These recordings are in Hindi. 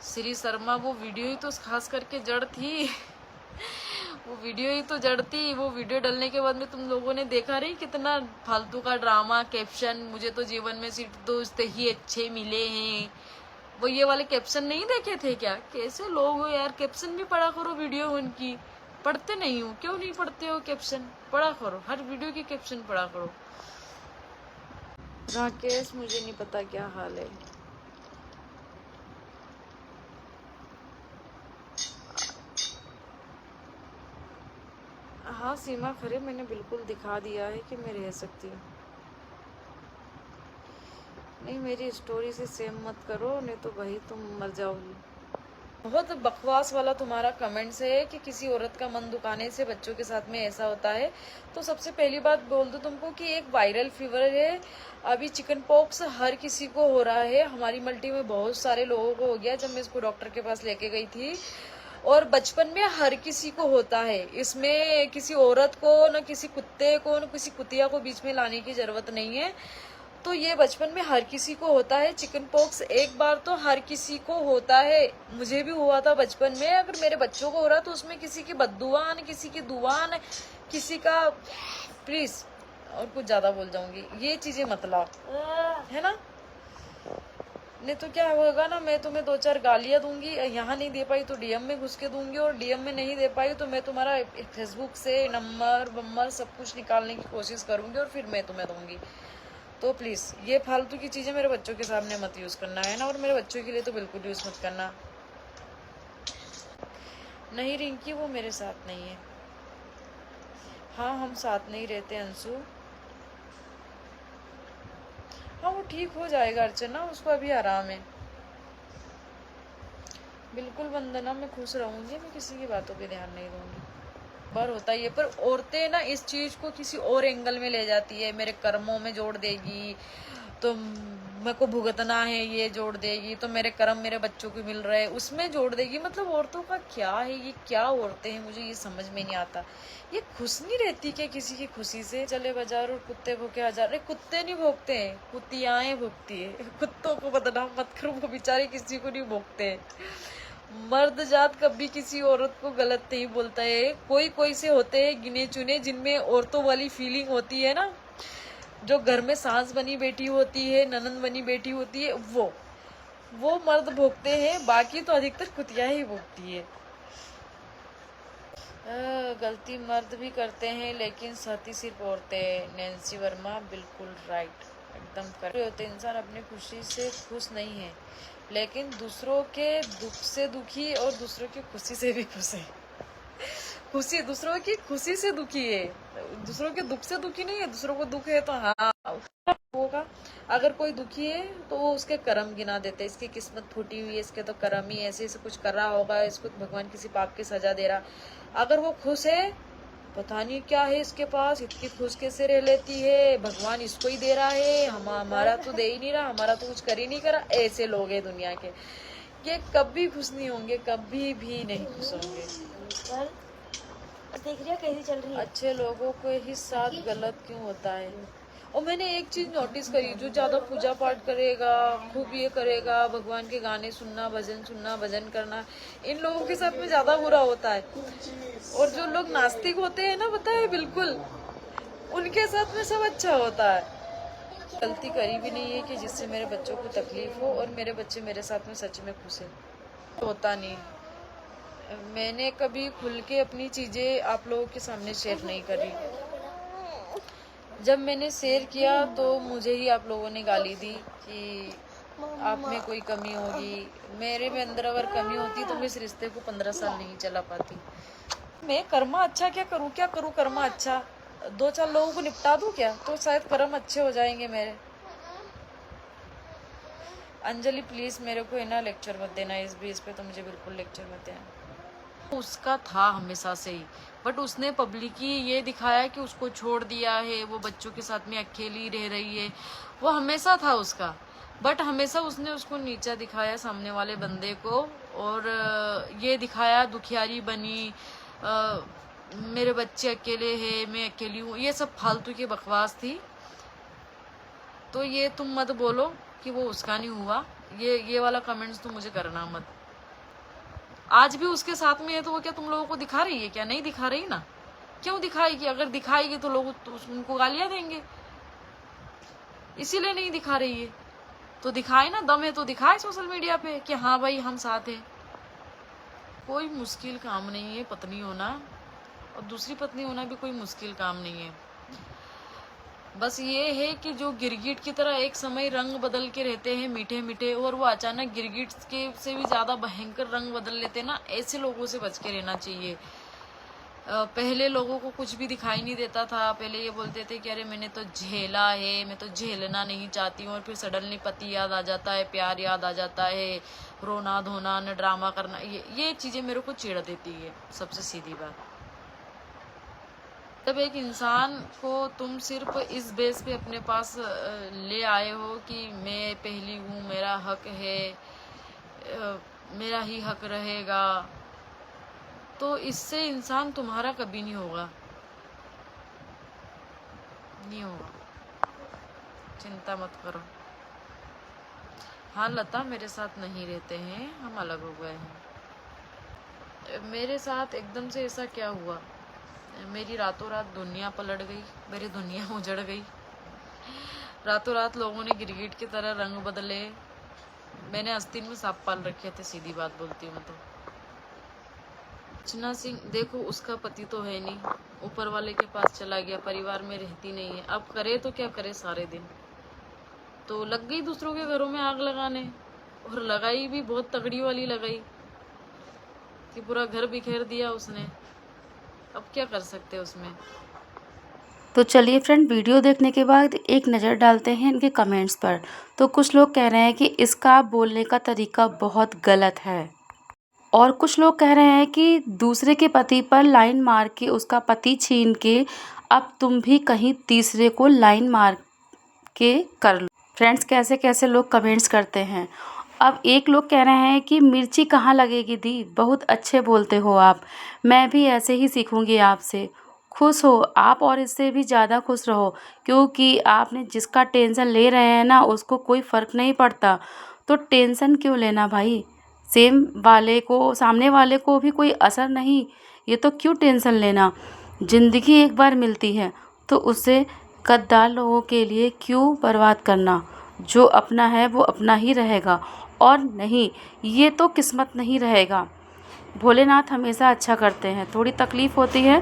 श्री शर्मा वो वीडियो ही तो खास करके जड़ थी। वो वीडियो ही तो जड़ थी। वो वीडियो डलने के बाद में तुम लोगों ने देखा नहीं कितना फालतू का ड्रामा कैप्शन, मुझे तो जीवन में सिर्फ दोस्त ही अच्छे मिले हैं। वो ये वाले कैप्शन नहीं देखे थे क्या? कैसे लोग हो यार, कैप्शन भी पढ़ा करो वीडियो उनकी। पढ़ते नहीं हो, क्यों नहीं पढ़ते हो कैप्शन? पढ़ा करो, हर वीडियो की कैप्शन पढ़ा करो। राकेश मुझे नहीं पता क्या हाल है। हाँ सीमा खरे, मैंने बिल्कुल दिखा दिया है कि मैं रह सकती हूँ। नहीं, मेरी स्टोरी से सेम मत करो, नहीं तो भाई तुम मर जाओगी। बहुत बकवास वाला तुम्हारा कमेंट्स है कि किसी औरत का मन दुखाने से बच्चों के साथ में ऐसा होता है। तो सबसे पहली बात बोल दूं तुमको कि एक वायरल फीवर है, अभी चिकन पॉक्स हर किसी को हो रहा है। हमारी मल्टी में बहुत सारे लोगों को हो गया जब मैं इसको डॉक्टर के पास लेके गई थी। और बचपन में हर किसी को होता है, इसमें किसी औरत को न किसी कुत्ते को न किसी कुतिया को बीच में लाने की जरूरत नहीं है। तो ये बचपन में हर किसी को होता है चिकन पॉक्स, एक बार तो हर किसी को होता है। मुझे भी हुआ था बचपन में। अगर मेरे बच्चों को हो रहा तो उसमें किसी की बद्दुआ न किसी की दुआ न किसी का, प्लीज और कुछ ज्यादा बोल जाऊंगी, ये चीजें मत लाओ, है ना? नहीं तो क्या होगा ना, मैं तुम्हें 2-4 गालियां दूंगी, यहाँ नहीं दे पाई तो डीएम में घुस के दूंगी, और डीएम में नहीं दे पाई तो मैं तुम्हारा फेसबुक से नंबर वंबर सब कुछ निकालने की कोशिश करूंगी और फिर मैं तुम्हें दूंगी। तो प्लीज ये फालतू की चीजें मेरे बच्चों के सामने मत यूज करना, है ना? और मेरे बच्चों के लिए तो बिल्कुल यूज मत करना। नहीं रिंकी, वो मेरे साथ नहीं है। हाँ हम साथ नहीं रहते अंशु। हाँ वो ठीक हो जाएगा अर्चना, उसको अभी आराम है। बिल्कुल वंदना, मैं खुश रहूंगी, मैं किसी की बातों पे ध्यान नहीं दूंगी। बार होता ही है, पर औरतें ना इस चीज को किसी और एंगल में ले जाती है। मेरे कर्मों में जोड़ देगी तो मेरे को भुगतना है, ये जोड़ देगी तो मेरे कर्म मेरे बच्चों को मिल रहे हैं उसमें जोड़ देगी। मतलब औरतों का क्या है, ये क्या औरतें हैं, मुझे ये समझ में नहीं आता। ये खुश नहीं रहती क्या किसी की खुशी से? चले बाजार और कुत्ते भूखे हजार। अरे कुत्ते नहीं भोगते हैं, कुतियाएं भोगती है। कुत्तों को बदनाम मत करो, वो बेचारे किसी को नहीं भोगते। मर्द जात कभी किसी औरत को गलत नहीं बोलता है। कोई कोई से होते हैं गिने चुने जिनमें औरतों वाली फीलिंग होती है ना, जो घर में सास बनी बैठी होती है, ननंद बनी बैठी होती है, वो मर्द भोगते हैं। बाकी तो अधिकतर कुतिया ही भोगती है। गलती मर्द भी करते हैं लेकिन सहती सिर्फ औरतें। नैन्सी वर्मा बिल्कुल राइट, एकदम कर होते। इंसान अपनी खुशी से खुश नहीं है लेकिन दूसरों के दुख से दुखी और दूसरों की खुशी से भी खुश है। खुशी, दूसरों की खुशी से दुखी है, दूसरों के दुख से दुखी नहीं है। दूसरों को दुख है तो हाँ होगा। अगर कोई दुखी है तो वो उसके कर्म गिना देते, इसकी किस्मत फूटी हुई है, इसके तो कर्म ही ऐसे ऐसे कुछ कर रहा होगा, इसको भगवान किसी पाप की सजा दे रहा। अगर वो खुश है, पता नहीं क्या है इसके पास, इतनी खुश कैसे रह लेती है, भगवान इसको ही दे रहा है, हमारा तो दे ही नहीं रहा, हमारा तो कुछ कर ही नहीं करा। ऐसे लोग हैं दुनिया के, ये कभी खुश नहीं होंगे, कभी भी नहीं खुश होंगे। देख रही है कैसी चल रही है। अच्छे लोगों के ही साथ गलत क्यों होता है? और मैंने एक चीज नोटिस करी, जो ज्यादा पूजा पाठ करेगा, खूब ये करेगा, भगवान के गाने सुनना, भजन करना, इन लोगों के साथ में ज्यादा बुरा होता है। और जो लोग नास्तिक होते हैं ना, पता है बिल्कुल, उनके साथ में सब अच्छा होता है। गलती करी भी नहीं है कि जिससे मेरे बच्चों को तकलीफ हो, और मेरे बच्चे मेरे साथ में सच में खुश है। होता नहीं, मैंने कभी खुल के अपनी चीजें आप लोगों के सामने शेयर नहीं करी। जब मैंने शेयर किया तो मुझे ही आप लोगों ने गाली दी कि आप में कोई कमी होगी। मेरे में अंदर अगर कमी होती तो मैं इस रिश्ते को 15 साल नहीं चला पाती। मैं कर्मा अच्छा क्या करूँ कर्मा अच्छा, 2-4 लोगों को निपटा दूं क्या, तो शायद कर्म अच्छे हो जाएंगे मेरे। अंजलि प्लीज मेरे को है ना लेक्चर मत देना, इस बेस पे तो मुझे बिल्कुल लेक्चर मत देना। उसका था हमेशा से ही, बट उसने पब्लिकली ये दिखाया कि उसको छोड़ दिया है, वो बच्चों के साथ में अकेली रह रही है। वो हमेशा था उसका, बट हमेशा उसने उसको नीचा दिखाया सामने वाले बंदे को, और ये दिखाया दुखियारी बनी, मेरे बच्चे अकेले हैं, मैं अकेली हूँ, ये सब फालतू की बकवास थी। तो ये तुम मत बोलो कि वो उसका नहीं हुआ, ये वाला कमेंट्स तो मुझे करना मत। आज भी उसके साथ में है तो वो क्या तुम लोगों को दिखा रही है? क्या नहीं दिखा रही ना? क्यों दिखाएगी? अगर दिखाएगी तो लोग तो उनको गालियां देंगे, इसीलिए नहीं दिखा रही है। तो दिखाए ना, दम है तो दिखाए सोशल मीडिया पे कि हाँ भाई हम साथ हैं। कोई मुश्किल काम नहीं है पत्नी होना, और दूसरी पत्नी होना भी कोई मुश्किल काम नहीं है। बस ये है कि जो गिरगिट की तरह एक समय रंग बदल के रहते हैं मीठे मीठे, और वो अचानक गिरगिट के से भी ज्यादा भयंकर रंग बदल लेते हैं ना, ऐसे लोगों से बच के रहना चाहिए। पहले लोगों को कुछ भी दिखाई नहीं देता था, पहले ये बोलते थे कि अरे मैंने तो झेला है, मैं तो झेलना नहीं चाहती हूँ, और फिर सडनली पति याद आ जाता है, प्यार याद आ जाता है, रोना धोना न ड्रामा करना, ये चीजें मेरे को चिढ़ देती है, सबसे सीधी बात। जब एक इंसान को तुम सिर्फ इस बेस पे अपने पास ले आए हो कि मैं पहली हूँ, मेरा हक है, मेरा ही हक रहेगा, तो इससे इंसान तुम्हारा कभी नहीं होगा, नहीं होगा, चिंता मत करो। हाँ लता मेरे साथ नहीं रहते हैं, हम अलग हो गए हैं। मेरे साथ एकदम से ऐसा क्या हुआ? मेरी रातों रात दुनिया पलट गई, मेरी दुनिया उजड़ गई। रातों रात लोगों ने गिरगिट की तरह रंग बदले। मैंने आस्तीन में सांप पाल रखे थे, सीधी बात बोलती हूँ तो। अर्चना सिंह देखो, उसका पति तो है नहीं, ऊपर वाले के पास चला गया, परिवार में रहती नहीं है, अब करे तो क्या करे, सारे दिन तो लग गई दूसरों के घरों में आग लगाने, और लगाई भी बहुत तगड़ी वाली लगाई कि पूरा घर बिखेर दिया उसने। अब क्या कर सकते उसमें। तो चलिए फ्रेंड, वीडियो देखने के बाद एक नज़र डालते हैं इनके कमेंट्स पर। तो कुछ लोग कह रहे हैं कि इसका बोलने का तरीका बहुत गलत है, और कुछ लोग कह रहे हैं कि दूसरे के पति पर लाइन मार के, उसका पति छीन के अब तुम भी कहीं तीसरे को लाइन मार के कर लो। फ्रेंड्स, कैसे कैसे लोग कमेंट्स करते हैं। अब एक लोग कह रहे हैं कि मिर्ची कहाँ लगेगी दी, बहुत अच्छे बोलते हो आप, मैं भी ऐसे ही सीखूंगी आपसे। खुश हो आप, और इससे भी ज़्यादा खुश रहो, क्योंकि आपने जिसका टेंशन ले रहे हैं ना, उसको कोई फ़र्क नहीं पड़ता, तो टेंशन क्यों लेना भाई। सामने वाले को भी कोई असर नहीं, ये तो क्यों टेंशन लेना। ज़िंदगी एक बार मिलती है, तो उसे गद्दार लोगों के लिए क्यों बर्बाद करना। जो अपना है वो अपना ही रहेगा, और नहीं, ये तो किस्मत नहीं रहेगा। भोलेनाथ हमेशा अच्छा करते हैं, थोड़ी तकलीफ़ होती है।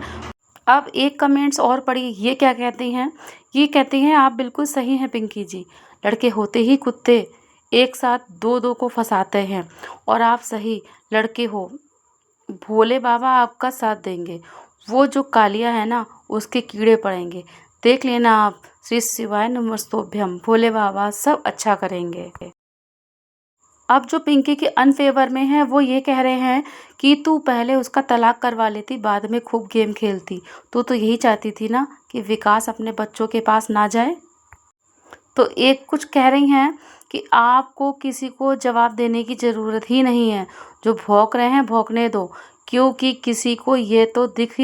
अब एक कमेंट्स और पढ़ी, ये क्या कहती हैं, ये कहती हैं आप बिल्कुल सही हैं पिंकी जी, लड़के होते ही कुत्ते, एक साथ दो दो को फंसाते हैं, और आप सही लड़के हो, भोले बाबा आपका साथ देंगे, वो जो कालिया है ना उसके कीड़े पड़ेंगे, देख लेना आप। श्री शिवाय नमस्तोभ्यम, भोले बाबा सब अच्छा करेंगे। अब जो पिंकी के अनफेवर में है, वो ये कह रहे हैं कि तू पहले उसका तलाक करवा लेती, बाद में खूब गेम खेलती, तो यही चाहती थी ना कि विकास अपने बच्चों के पास ना जाए। तो एक कुछ कह रही हैं कि आपको किसी को जवाब देने की ज़रूरत ही नहीं है, जो भौंक रहे हैं भौंकने दो, क्योंकि किसी को ये तो दिख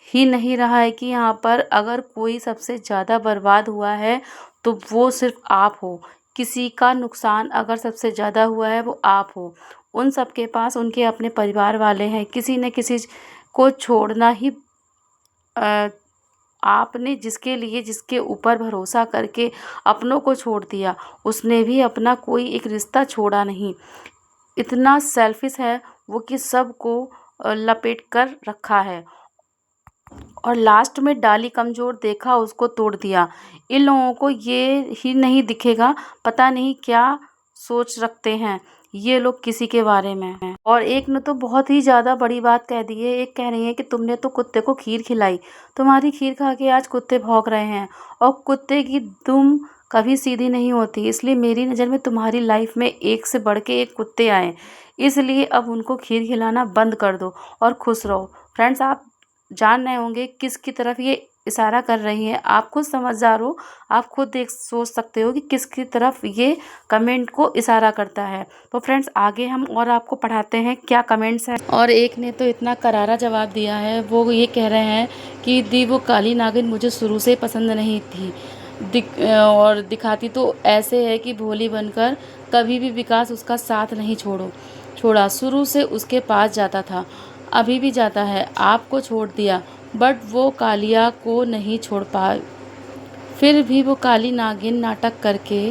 ही नहीं रहा है कि यहाँ पर अगर कोई सबसे ज़्यादा बर्बाद हुआ है तो वो सिर्फ आप हो। किसी का नुकसान अगर सबसे ज़्यादा हुआ है वो आप हो। उन सब के पास उनके अपने परिवार वाले हैं, किसी न किसी को छोड़ना ही आपने जिसके ऊपर भरोसा करके अपनों को छोड़ दिया, उसने भी अपना कोई एक रिश्ता छोड़ा नहीं। इतना सेल्फिश है वो कि सबको लपेट कर रखा है, और लास्ट में डाली कमज़ोर देखा उसको तोड़ दिया। इन लोगों को ये ही नहीं दिखेगा, पता नहीं क्या सोच रखते हैं ये लोग किसी के बारे में। और एक ने तो बहुत ही ज़्यादा बड़ी बात कह दी है, एक कह रही है कि तुमने तो कुत्ते को खीर खिलाई, तुम्हारी खीर खा के आज कुत्ते भौंक रहे हैं, और कुत्ते की दुम कभी सीधी नहीं होती, इसलिए मेरी नज़र में तुम्हारी लाइफ में एक से बढ़ के एक कुत्ते आए, इसलिए अब उनको खीर खिलाना बंद कर दो और खुश रहो। फ्रेंड्स, आप जान रहे होंगे किसकी तरफ ये इशारा कर रही हैं, आप खुद समझदार हो, आप खुद देख सोच सकते हो कि किसकी तरफ ये कमेंट को इशारा करता है। तो फ्रेंड्स, आगे हम और आपको पढ़ाते हैं क्या कमेंट्स हैं। और एक ने तो इतना करारा जवाब दिया है, वो ये कह रहे हैं कि दी वो काली नागिन मुझे शुरू से पसंद नहीं थी, और दिखाती तो ऐसे है कि भोली बनकर कभी भी विकास उसका साथ नहीं छोड़ो। छोड़ा, शुरू से उसके पास जाता था, अभी भी जाता है, आपको छोड़ दिया, बट वो कालिया को नहीं छोड़ पाए। फिर भी वो काली नागिन नाटक करके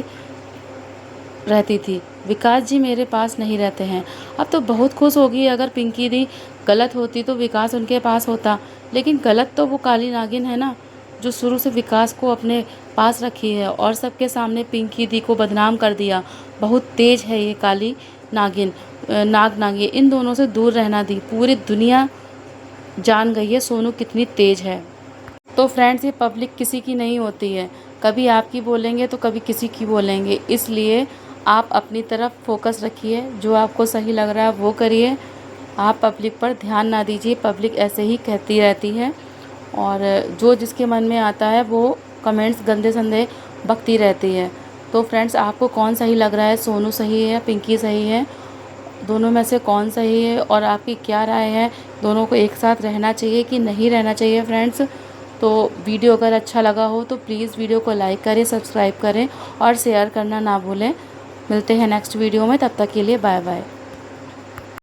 रहती थी। विकास जी मेरे पास नहीं रहते हैं। अब तो बहुत खुश होगी, अगर पिंकी दी गलत होती तो विकास उनके पास होता, लेकिन गलत तो वो काली नागिन है ना, जो शुरू से विकास को अपने पास रखी है और सबके सामने पिंकी दी को बदनाम कर दिया। बहुत तेज है ये काली नागिन, नागिन, इन दोनों से दूर रहना दी। पूरी दुनिया जान गई है सोनू कितनी तेज है। तो फ्रेंड्स, ये पब्लिक किसी की नहीं होती है, कभी आपकी बोलेंगे तो कभी किसी की बोलेंगे, इसलिए आप अपनी तरफ फोकस रखिए, जो आपको सही लग रहा है वो करिए, आप पब्लिक पर ध्यान ना दीजिए। पब्लिक ऐसे ही कहती रहती है और जो जिसके मन में आता है वो कमेंट्स गंदे संदे बकती रहती है। तो फ्रेंड्स, आपको कौन सही लग रहा है, सोनू सही है, पिंकी सही है, दोनों में से कौन सही है और आपकी क्या राय है, दोनों को एक साथ रहना चाहिए कि नहीं रहना चाहिए फ्रेंड्स। तो वीडियो अगर अच्छा लगा हो तो प्लीज़ वीडियो को लाइक करें, सब्सक्राइब करें और शेयर करना ना भूलें। मिलते हैं नेक्स्ट वीडियो में, तब तक के लिए बाय बाय।